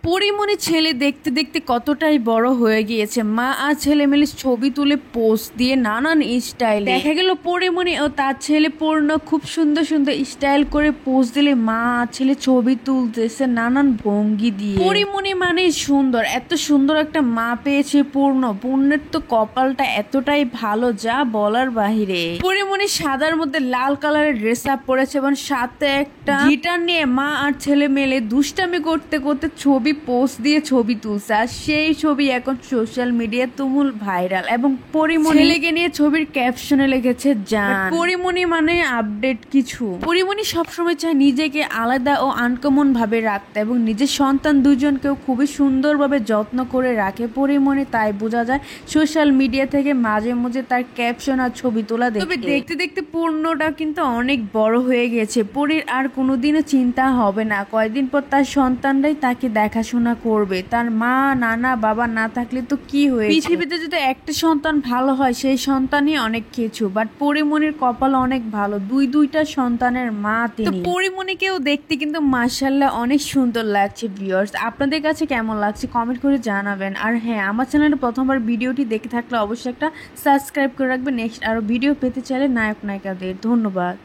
পরিমণি ছেলে দেখতে দেখতে কতটাই বড় হয়ে গিয়েছে। মা আর ছেলে মিলে ছবি তুলে পোস্ট দিয়ে নানান স্টাইলে দেখা গেল পরিমণি ও তার ছেলে পূর্ণ খুব সুন্দর সুন্দর স্টাইল করে পোস্ট দিলে মা আর ছেলে ছবি তুলতেছে নানান ভঙ্গি দিয়ে। পরিমণি মানে সুন্দর, এত সুন্দর একটা মা পেয়েছে পূর্ণের তো কপালটা এতটাই ভালো যা বলার বাহিরে। পরিমণি সাদার মধ্যে লাল কালারের ড্রেস আপ পরেছে এবং সাথে একটা গিটার নিয়ে মা আর ছেলে মিলে দুষ্টামি করতে করতে ছবি পোস্ট দিয়ে ছবি তুলছে। আর সেই ছবি এখন সোশ্যাল মিডিয়া তুমুল ভাইরাল। এবং পরিমণি ছেলেকে নিয়ে ছবির ক্যাপশনে লিখেছে জান। পরিমণি মানে আপডেট কিছু। পরিমণি সবসময় চায় নিজেকে আলাদা ও আনকমন ভাবে রাখতে এবং নিজের সন্তান দুজনকেও খুবই সুন্দরভাবে যত্ন করে রাখে পরিমণি। তাই বোঝা যায় সোশ্যাল মিডিয়া থেকে মাঝে মাঝে তার ক্যাপশন আর ছবি তোলা দেখে। দেখতে দেখতে পূর্ণটা কিন্তু অনেক বড় হয়ে গেছে। পরির আর কোনোদিনও চিন্তা হবে না, কয়েকদিন পর তার সন্তানরাই তাকে দেখাশোনা করবে। তার মা নানা বাবা না থাকলে তো কি হয়েছে, পৃথিবীতে যদি একটা সন্তান ভালো হয় সেই সন্তানই অনেক কিছু। বাট পরিমণির কপাল অনেক ভালো, দুইটা সন্তানের মা তিনি। তো পরিমণিকেও দেখতে কিন্তু মাশাআল্লাহ অনেক সুন্দর লাগছে। ভিউয়ার্স, আপনাদের কাছে কেমন লাগছে কমেন্ট করে জানাবেন। আর হ্যাঁ, আমার চ্যানেলে প্রথমবার ভিডিওটি দেখে থাকলে অবশ্যই একটা সাবস্ক্রাইব করে রাখবেন। নেক্সট আরো ভিডিও পেতে চাইলে নায়ক নায়িকাদের। ধন্যবাদ।